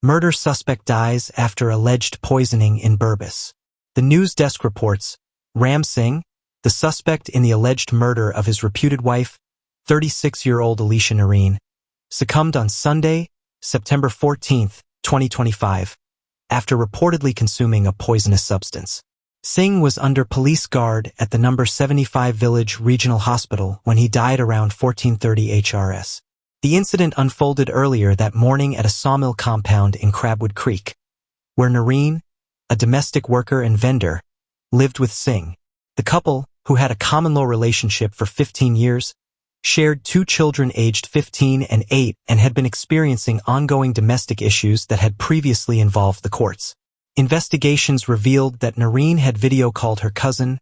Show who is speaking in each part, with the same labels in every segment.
Speaker 1: Murder suspect dies after alleged poisoning in Burbus. The news desk reports, Ram Singh, the suspect in the alleged murder of his reputed wife, 36-year-old Alicia Nareen, succumbed on Sunday, September 14, 2025, after reportedly consuming a poisonous substance. Singh was under police guard at the No. 75 Village Regional Hospital when he died around 14:30 HRS. The incident unfolded earlier that morning at a sawmill compound in Crabwood Creek, where Nareen, a domestic worker and vendor, lived with Singh. The couple, who had a common-law relationship for 15 years, shared 2 children aged 15 and 8 and had been experiencing ongoing domestic issues that had previously involved the courts. Investigations revealed that Nareen had video-called her cousin,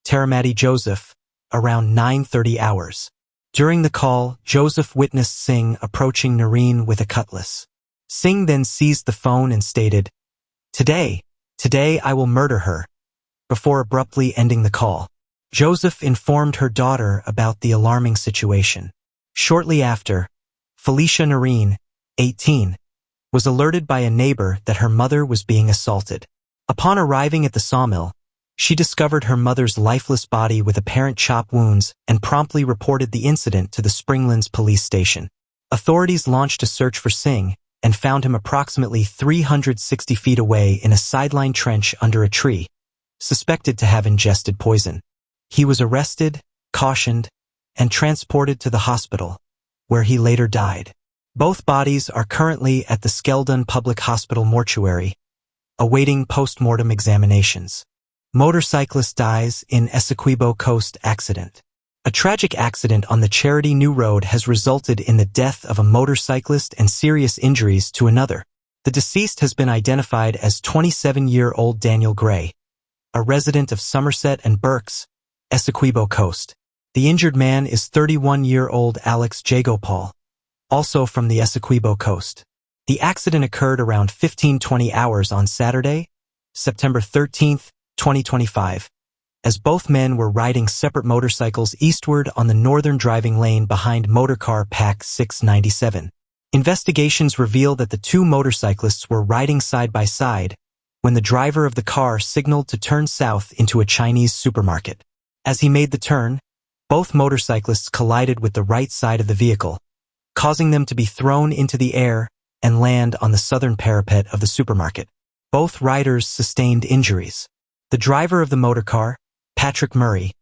Speaker 1: Taramati Joseph, around 9:30 hours. During the call, Joseph witnessed Singh approaching Nareen with a cutlass. Singh then seized the phone and stated, Today I will murder her," before abruptly ending the call. Joseph informed her daughter about the alarming situation. Shortly after, Felicia Nareen, 18, was alerted by a neighbor that her mother was being assaulted. Upon arriving at the sawmill, she discovered her mother's lifeless body with apparent chop wounds and promptly reported the incident to the Springlands police station. Authorities launched a search for Singh and found him approximately 360 feet away in a sideline trench under a tree, suspected to have ingested poison. He was arrested, cautioned, and transported to the hospital, where he later died. Both bodies are currently at the Skeldon Public Hospital mortuary, awaiting post-mortem examinations. Motorcyclist dies in Essequibo Coast accident. A tragic accident on the Charity New Road has resulted in the death of a motorcyclist and serious injuries to another. The deceased has been identified as 27-year-old Daniel Gray, a resident of Somerset and Berks, Essequibo Coast. The injured man is 31-year-old Alex Jagopal, also from the Essequibo Coast. The accident occurred around 15:20 hours on Saturday, September 13, 2025, as both men were riding separate motorcycles eastward on the northern driving lane behind motorcar Pack 697. Investigations reveal that the 2 motorcyclists were riding side by side when the driver of the car signaled to turn south into a Chinese supermarket. As he made the turn, both motorcyclists collided with the right side of the vehicle, causing them to be thrown into the air and land on the southern parapet of the supermarket. Both riders sustained injuries. The driver of the motorcar, Patrick Murray,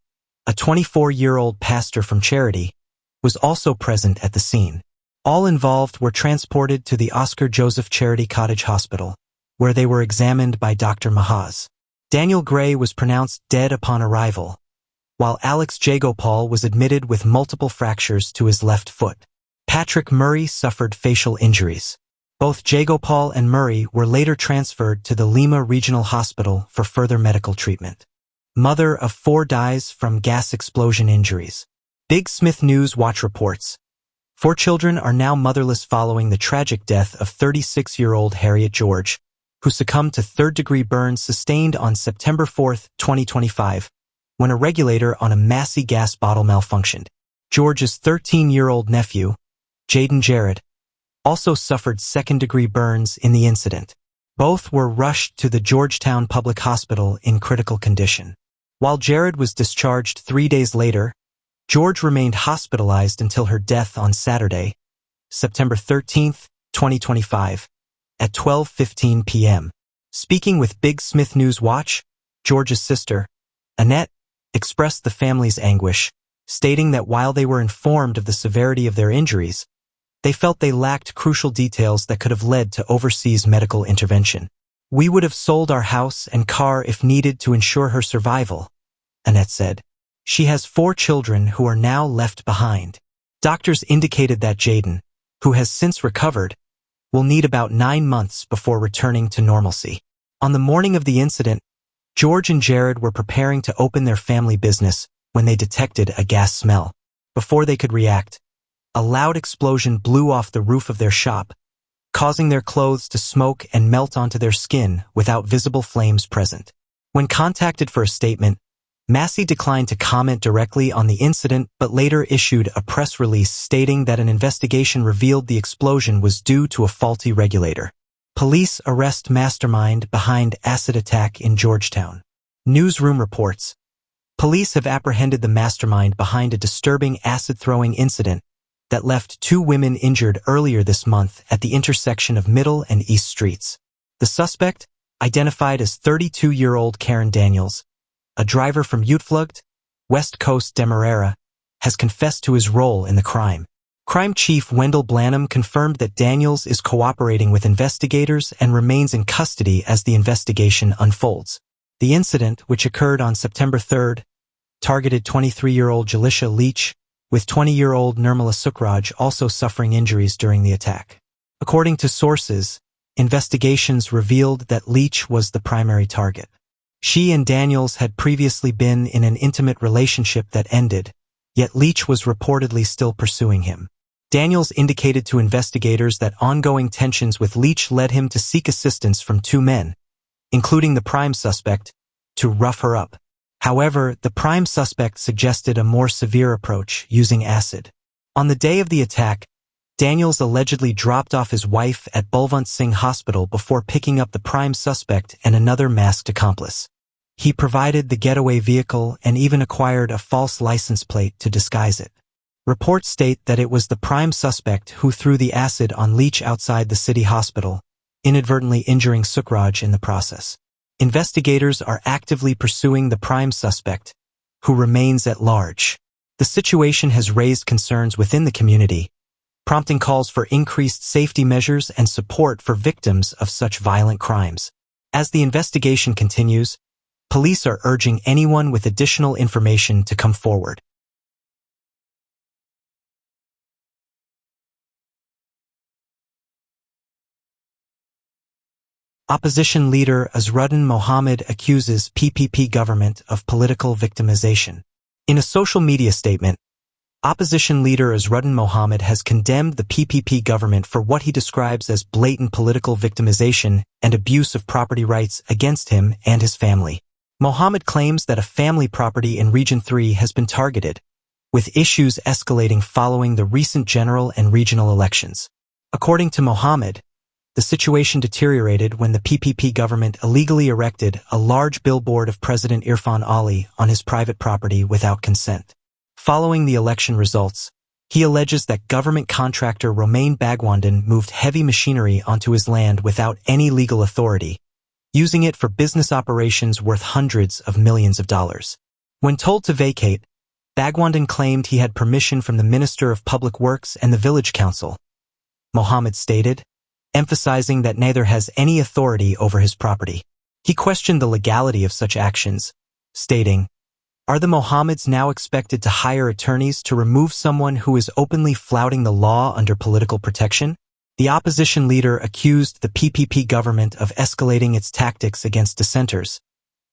Speaker 1: a 24-year-old pastor from Charity, was also present at the scene. All involved were transported to the Oscar Joseph Charity Cottage Hospital, where they were examined by Dr. Mahaz. Daniel Gray was pronounced dead upon arrival, while Alex Jagopal was admitted with multiple fractures to his left foot. Patrick Murray suffered facial injuries. Both Jagopal and Murray were later transferred to the Lima Regional Hospital for further medical treatment. Mother of 4 dies from gas explosion injuries. Big Smith News Watch reports, 4 children are now motherless following the tragic death of 36-year-old Harriet George, who succumbed to third-degree burns sustained on September 4, 2025, when a regulator on a Massey gas bottle malfunctioned. George's 13-year-old nephew, Jaden Jared, also suffered second-degree burns in the incident. Both were rushed to the Georgetown Public Hospital in critical condition. While Jared was discharged 3 days later, George remained hospitalized until her death on Saturday, September 13, 2025, at 12:15 p.m. Speaking with Big Smith News Watch, George's sister, Annette, expressed the family's anguish, stating that while they were informed of the severity of their injuries, they felt they lacked crucial details that could have led to overseas medical intervention. "We would have sold our house and car if needed to ensure her survival," Annette said. She has 4 children who are now left behind. Doctors indicated that Jaden, who has since recovered, will need about 9 months before returning to normalcy. On the morning of the incident, George and Jared were preparing to open their family business when they detected a gas smell. Before they could react, a loud explosion blew off the roof of their shop, causing their clothes to smoke and melt onto their skin without visible flames present. When contacted for a statement, Massey declined to comment directly on the incident but later issued a press release stating that an investigation revealed the explosion was due to a faulty regulator. Police arrest mastermind behind acid attack in Georgetown. Newsroom reports. Police have apprehended the mastermind behind a disturbing acid-throwing incident that left 2 women injured earlier this month at the intersection of Middle and East Streets. The suspect, identified as 32-year-old Karen Daniels, a driver from Utflugt, West Coast Demerara, has confessed to his role in the crime. Crime Chief Wendell Blanham confirmed that Daniels is cooperating with investigators and remains in custody as the investigation unfolds. The incident, which occurred on September 3rd, targeted 23-year-old Jalisha Leach, with 20-year-old Nirmala Sukraj also suffering injuries during the attack. According to sources, investigations revealed that Leach was the primary target. She and Daniels had previously been in an intimate relationship that ended, yet Leach was reportedly still pursuing him. Daniels indicated to investigators that ongoing tensions with Leach led him to seek assistance from 2 men, including the prime suspect, to rough her up. However, the prime suspect suggested a more severe approach, using acid. On the day of the attack, Daniels allegedly dropped off his wife at Balwant Singh Hospital before picking up the prime suspect and another masked accomplice. He provided the getaway vehicle and even acquired a false license plate to disguise it. Reports state that it was the prime suspect who threw the acid on Leach outside the city hospital, inadvertently injuring Sukraj in the process. Investigators are actively pursuing the prime suspect, who remains at large. The situation has raised concerns within the community, prompting calls for increased safety measures and support for victims of such violent crimes. As the investigation continues, police are urging anyone with additional information to come forward. Opposition leader Azruddin Mohammed accuses PPP government of political victimization. In a social media statement, opposition leader Azruddin Mohammed has condemned the PPP government for what he describes as blatant political victimization and abuse of property rights against him and his family. Mohammed claims that a family property in Region 3 has been targeted, with issues escalating following the recent general and regional elections. According to Mohammed, the situation deteriorated when the PPP government illegally erected a large billboard of President Irfan Ali on his private property without consent. Following the election results, he alleges that government contractor Romain Bagwandan moved heavy machinery onto his land without any legal authority, using it for business operations worth hundreds of millions of dollars. When told to vacate, Bagwandan claimed he had permission from the Minister of Public Works and the Village Council, Mohammed stated, emphasizing that neither has any authority over his property. He questioned the legality of such actions, stating, "Are the Mohammeds now expected to hire attorneys to remove someone who is openly flouting the law under political protection?" The opposition leader accused the PPP government of escalating its tactics against dissenters,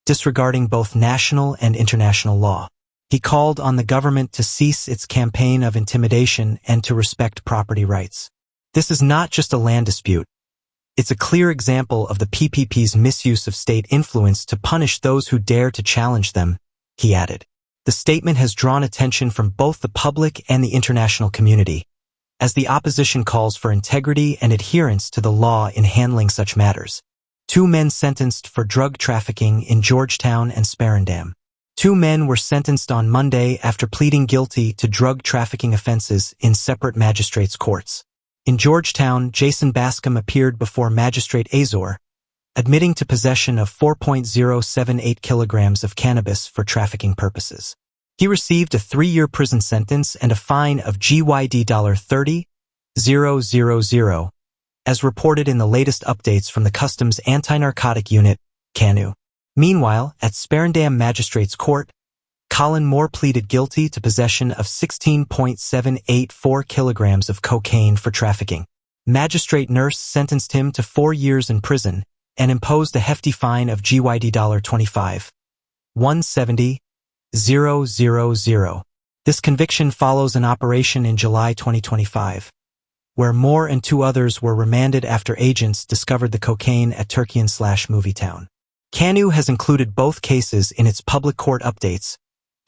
Speaker 1: disregarding both national and international law. He called on the government to cease its campaign of intimidation and to respect property rights. This is not just a land dispute. It's a clear example of the PPP's misuse of state influence to punish those who dare to challenge them, he added. The statement has drawn attention from both the public and the international community, as the opposition calls for integrity and adherence to the law in handling such matters. 2 men sentenced for drug trafficking in Georgetown and Sparendam. 2 men were sentenced on Monday after pleading guilty to drug trafficking offenses in separate magistrates' courts. In Georgetown, Jason Bascom appeared before Magistrate Azor, admitting to possession of 4.078 kilograms of cannabis for trafficking purposes. He received a 3-year prison sentence and a fine of GYD $30,000, as reported in the latest updates from the Customs Anti-Narcotic Unit, CANU. Meanwhile, at Sparendam Magistrates Court, Colin Moore pleaded guilty to possession of 16.784 kilograms of cocaine for trafficking. Magistrate Nurse sentenced him to 4 years in prison and imposed a hefty fine of GYD $170,000. This conviction follows an operation in July 2025, where Moore and 2 others were remanded after agents discovered the cocaine at Turkian/Movietown. CANU has included both cases in its public court updates,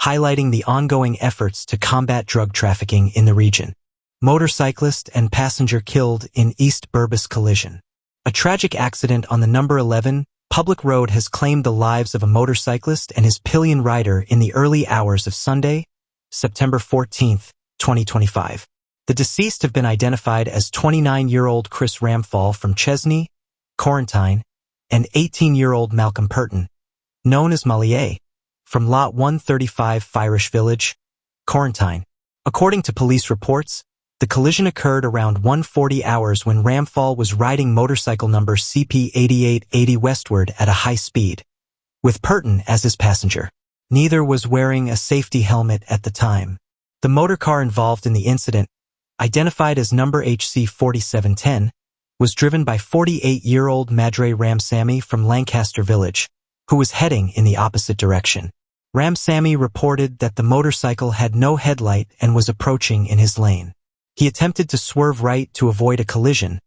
Speaker 1: highlighting the ongoing efforts to combat drug trafficking in the region. Motorcyclist and passenger killed in East Burbus collision. A tragic accident on the number 11 public road has claimed the lives of a motorcyclist and his pillion rider in the early hours of Sunday, September 14, 2025. The deceased have been identified as 29-year-old Chris Ramphal from Chesney, Corentyne, and 18-year-old Malcolm Purton, known as Malier, from Lot 135 Firish Village, Corentyne. According to police reports, the collision occurred around 1:40 hours when Ramphal was riding motorcycle number CP8880 westward at a high speed, with Purton as his passenger. Neither was wearing a safety helmet at the time. The motorcar involved in the incident, identified as number HC4710, was driven by 48-year-old Madre Ramsamy from Lancaster Village, who was heading in the opposite direction. Ramsamy reported that the motorcycle had no headlight and was approaching in his lane. He attempted to swerve right to avoid a collision,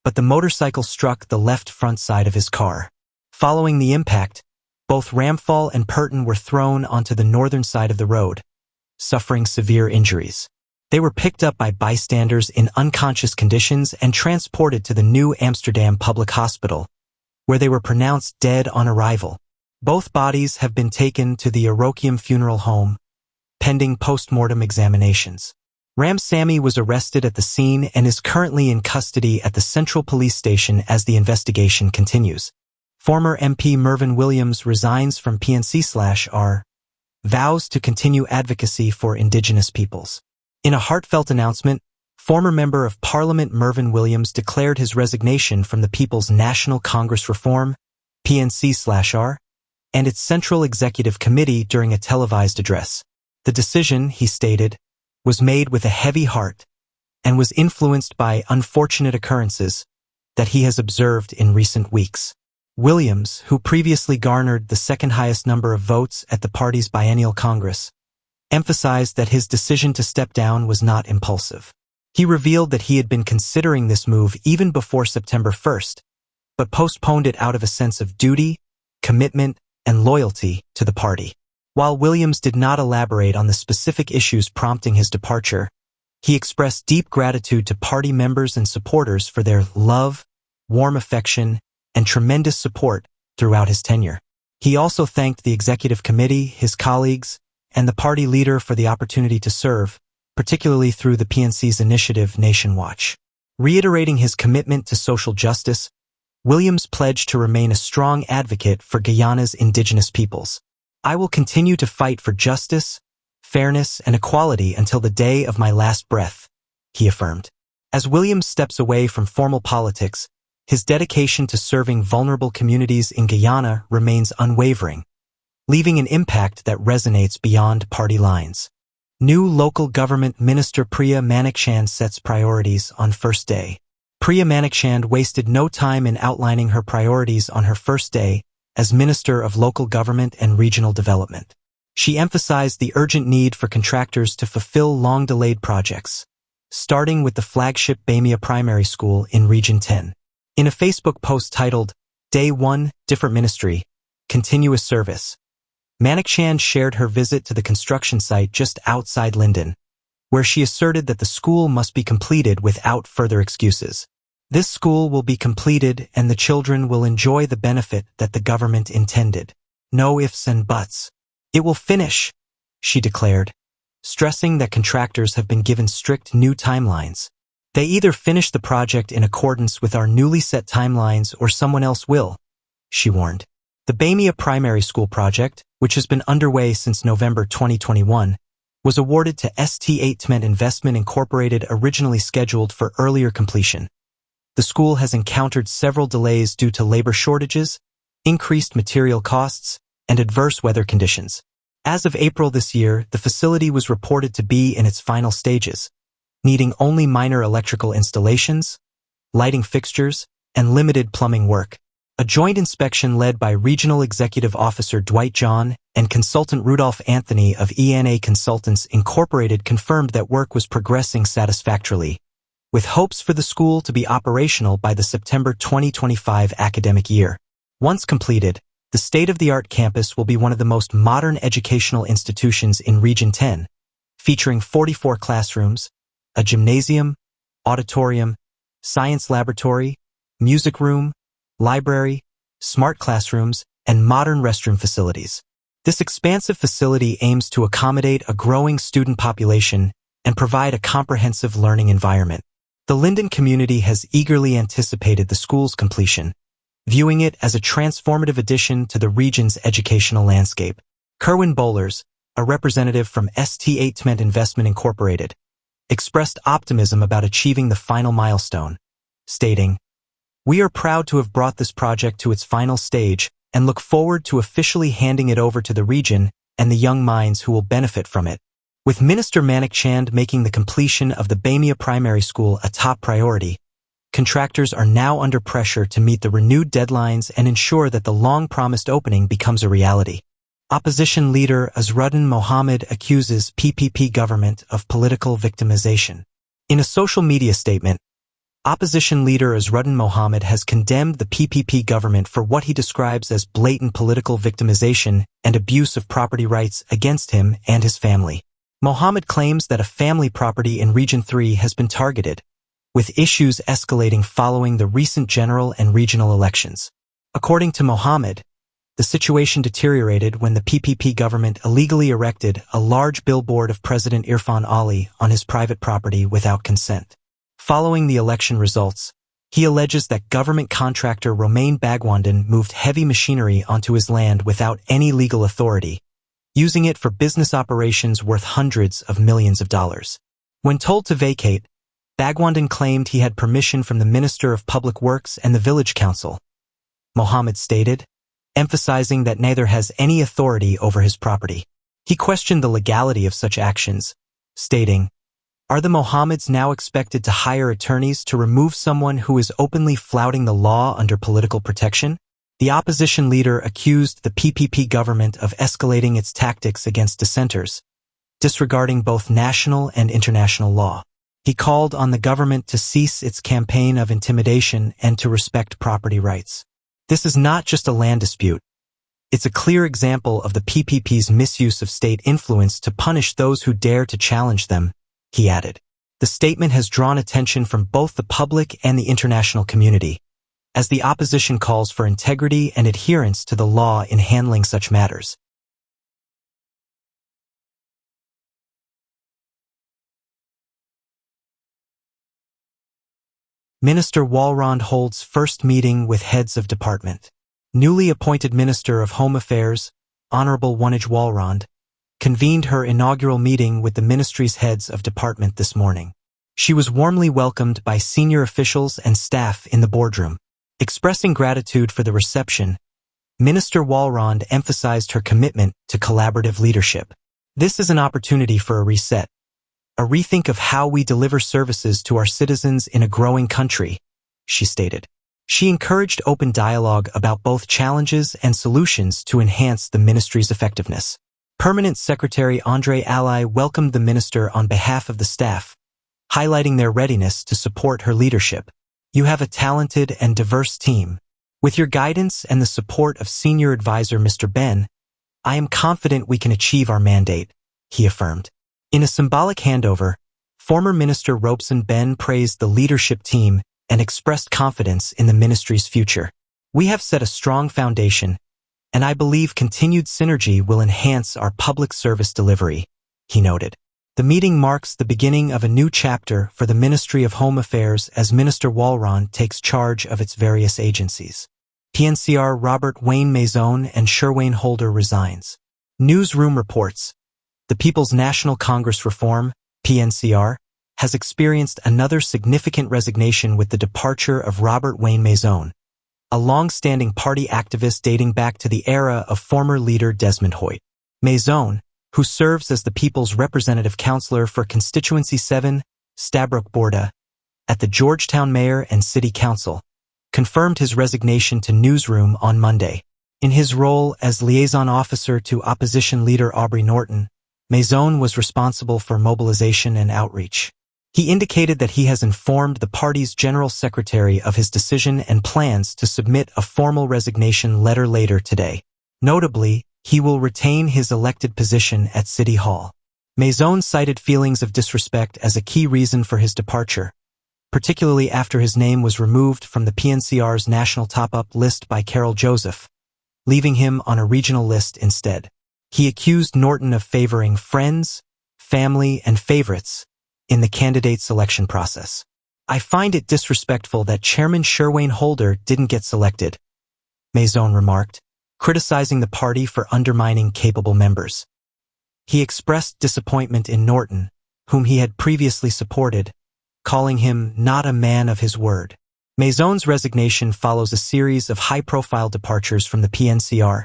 Speaker 1: but the motorcycle struck the left front side of his car. Following the impact, both Ramphal and Purton were thrown onto the northern side of the road, suffering severe injuries. They were picked up by bystanders in unconscious conditions and transported to the New Amsterdam Public Hospital, where they were pronounced dead on arrival. Both bodies have been taken to the Arokium Funeral Home, pending post-mortem examinations. Ramsamy was arrested at the scene and is currently in custody at the Central Police Station as the investigation continues. Former MP Mervyn Williams resigns from PNC/R, vows to continue advocacy for Indigenous peoples. In a heartfelt announcement, former Member of Parliament Mervyn Williams declared his resignation from the People's National Congress Reform, PNC/R, and its Central Executive Committee during a televised address. The decision, he stated, was made with a heavy heart and was influenced by unfortunate occurrences that he has observed in recent weeks. Williams, who previously garnered the second highest number of votes at the party's biennial Congress, emphasized that his decision to step down was not impulsive. He revealed that he had been considering this move even before September 1st, but postponed it out of a sense of duty, commitment, and loyalty to the party. While Williams did not elaborate on the specific issues prompting his departure, he expressed deep gratitude to party members and supporters for their love, warm affection, and tremendous support throughout his tenure. He also thanked the executive committee, his colleagues, and the party leader for the opportunity to serve, particularly through the PNC's initiative Nation Watch. Reiterating his commitment to social justice, Williams pledged to remain a strong advocate for Guyana's indigenous peoples. "I will continue to fight for justice, fairness, and equality until the day of my last breath," he affirmed. As Williams steps away from formal politics, his dedication to serving vulnerable communities in Guyana remains unwavering, leaving an impact that resonates beyond party lines. New local government minister Priya Manikchand sets priorities on first day. Priya Manikchand wasted no time in outlining her priorities on her first day as Minister of Local Government and Regional Development. She emphasized the urgent need for contractors to fulfill long-delayed projects, starting with the flagship Bamia Primary School in Region 10. In a Facebook post titled, Day 1, Different Ministry, Continuous Service, Manikchand shared her visit to the construction site just outside Linden, where she asserted that the school must be completed without further excuses. "This school will be completed and the children will enjoy the benefit that the government intended. No ifs and buts. It will finish," she declared, stressing that contractors have been given strict new timelines. "They either finish the project in accordance with our newly set timelines or someone else will," she warned. The Bamia Primary School project, which has been underway since November 2021, was awarded to St. Tment Investment Incorporated, originally scheduled for earlier completion. The school has encountered several delays due to labor shortages, increased material costs, and adverse weather conditions. As of April this year, the facility was reported to be in its final stages, needing only minor electrical installations, lighting fixtures, and limited plumbing work. A joint inspection led by Regional Executive Officer Dwight John and consultant Rudolph Anthony of ENA Consultants Incorporated confirmed that work was progressing satisfactorily, with hopes for the school to be operational by the September 2025 academic year. Once completed, the state-of-the-art campus will be one of the most modern educational institutions in Region 10, featuring 44 classrooms, a gymnasium, auditorium, science laboratory, music room, library, smart classrooms, and modern restroom facilities. This expansive facility aims to accommodate a growing student population and provide a comprehensive learning environment. The Linden community has eagerly anticipated the school's completion, viewing it as a transformative addition to the region's educational landscape. Kerwin Bowlers, a representative from St. Investment Incorporated, expressed optimism about achieving the final milestone, stating, "We are proud to have brought this project to its final stage and look forward to officially handing it over to the region and the young minds who will benefit from it." With Minister Manik Chand making the completion of the Bamia Primary School a top priority, contractors are now under pressure to meet the renewed deadlines and ensure that the long-promised opening becomes a reality. Opposition leader Azruddin Mohammed accuses PPP government of political victimization. In a social media statement, opposition leader Azruddin Mohammed has condemned the PPP government for what he describes as blatant political victimization and abuse of property rights against him and his family. Mohammed claims that a family property in Region 3 has been targeted, with issues escalating following the recent general and regional elections. According to Mohammed, the situation deteriorated when the PPP government illegally erected a large billboard of President Irfan Ali on his private property without consent. Following the election results, he alleges that government contractor Romain Bagwandan moved heavy machinery onto his land without any legal authority, using it for business operations worth hundreds of millions of dollars. When told to vacate, Bagwandan claimed he had permission from the Minister of Public Works and the Village Council, Mohammed stated, emphasizing that neither has any authority over his property. He questioned the legality of such actions, stating, "Are the Mohammeds now expected to hire attorneys to remove someone who is openly flouting the law under political protection?" The opposition leader accused the PPP government of escalating its tactics against dissenters, disregarding both national and international law. He called on the government to cease its campaign of intimidation and to respect property rights. "This is not just a land dispute. It's a clear example of the PPP's misuse of state influence to punish those who dare to challenge them," he added. The statement has drawn attention from both the public and the international community, as the opposition calls for integrity and adherence to the law in handling such matters. Minister Walrond holds first meeting with heads of department. Newly appointed Minister of Home Affairs, Honorable Wanij Walrond, convened her inaugural meeting with the ministry's heads of department this morning. She was warmly welcomed by senior officials and staff in the boardroom. Expressing gratitude for the reception, Minister Walrond emphasized her commitment to collaborative leadership. "This is an opportunity for a reset, a rethink of how we deliver services to our citizens in a growing country," she stated. She encouraged open dialogue about both challenges and solutions to enhance the ministry's effectiveness. Permanent Secretary Andre Alai welcomed the minister on behalf of the staff, highlighting their readiness to support her leadership. "You have a talented and diverse team. With your guidance and the support of Senior Advisor Mr. Ben, I am confident we can achieve our mandate," he affirmed. In a symbolic handover, former Minister Robeson Ben praised the leadership team and expressed confidence in the ministry's future. "We have set a strong foundation, and I believe continued synergy will enhance our public service delivery," he noted. The meeting marks the beginning of a new chapter for the Ministry of Home Affairs as Minister Walrond takes charge of its various agencies. PNCR Robert Wayne Maison and Sherwayne Holder resigns. Newsroom reports, the People's National Congress Reform, PNCR, has experienced another significant resignation with the departure of Robert Wayne Maison, a long-standing party activist dating back to the era of former leader Desmond Hoyt. Maison, who serves as the People's Representative Counselor for Constituency 7, Stabroek Borda, at the Georgetown Mayor and City Council, confirmed his resignation to Newsroom on Monday. In his role as liaison officer to opposition leader Aubrey Norton, Maison was responsible for mobilization and outreach. He indicated that he has informed the party's general secretary of his decision and plans to submit a formal resignation letter later today. Notably, he will retain his elected position at City Hall. Maison cited feelings of disrespect as a key reason for his departure, particularly after his name was removed from the PNCR's national top-up list by Carol Joseph, leaving him on a regional list instead. He accused Norton of favoring friends, family, and favorites in the candidate selection process. "I find it disrespectful that Chairman Sherwayne Holder didn't get selected," Maison remarked, criticizing the party for undermining capable members. He expressed disappointment in Norton, whom he had previously supported, calling him not a man of his word. Maison's resignation follows a series of high-profile departures from the PNCR,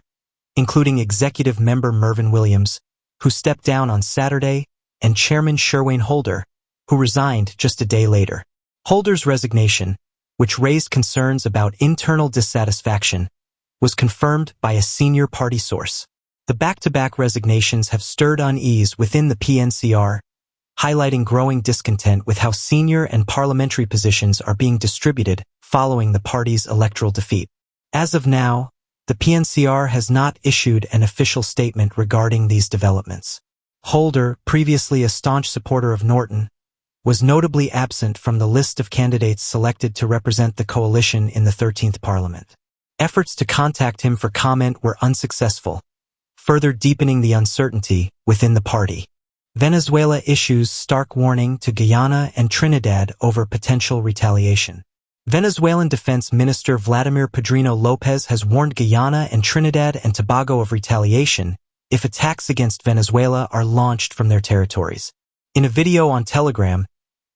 Speaker 1: including executive member Mervyn Williams, who stepped down on Saturday, and Chairman Sherwayne Holder, who resigned just a day later. Holder's resignation, which raised concerns about internal dissatisfaction, was confirmed by a senior party source. The back-to-back resignations have stirred unease within the PNCR, highlighting growing discontent with how senior and parliamentary positions are being distributed following the party's electoral defeat. As of now, the PNCR has not issued an official statement regarding these developments. Holder, previously a staunch supporter of Norton, was notably absent from the list of candidates selected to represent the coalition in the 13th Parliament. Efforts to contact him for comment were unsuccessful, further deepening the uncertainty within the party. Venezuela issues stark warning to Guyana and Trinidad over potential retaliation. Venezuelan Defense Minister Vladimir Padrino Lopez has warned Guyana and Trinidad and Tobago of retaliation if attacks against Venezuela are launched from their territories. In a video on Telegram,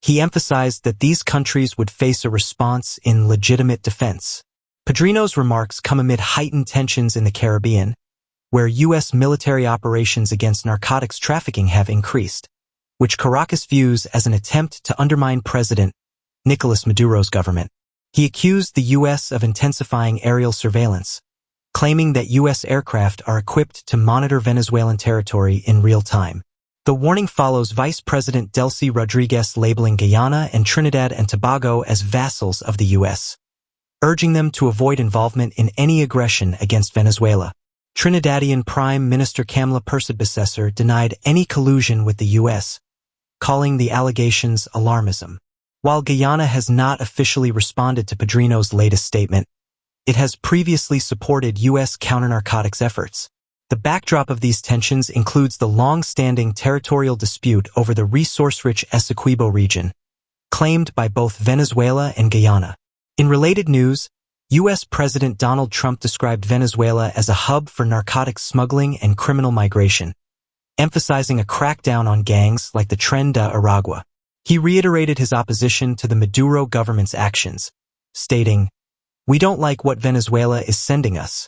Speaker 1: he emphasized that these countries would face a response in legitimate defense. Padrino's remarks come amid heightened tensions in the Caribbean, where U.S. military operations against narcotics trafficking have increased, which Caracas views as an attempt to undermine President Nicolas Maduro's government. He accused the U.S. of intensifying aerial surveillance, claiming that U.S. aircraft are equipped to monitor Venezuelan territory in real time. The warning follows Vice President Delcy Rodriguez labeling Guyana and Trinidad and Tobago as vassals of the U.S., urging them to avoid involvement in any aggression against Venezuela. Trinidadian Prime Minister Kamla Persad-Bissessar denied any collusion with the U.S., calling the allegations alarmism. While Guyana has not officially responded to Padrino's latest statement, it has previously supported U.S. counter-narcotics efforts. The backdrop of these tensions includes the long-standing territorial dispute over the resource-rich Essequibo region, claimed by both Venezuela and Guyana. In related news, U.S. President Donald Trump described Venezuela as a hub for narcotics smuggling and criminal migration, emphasizing a crackdown on gangs like the Tren de Aragua. He reiterated his opposition to the Maduro government's actions, stating, "We don't like what Venezuela is sending us.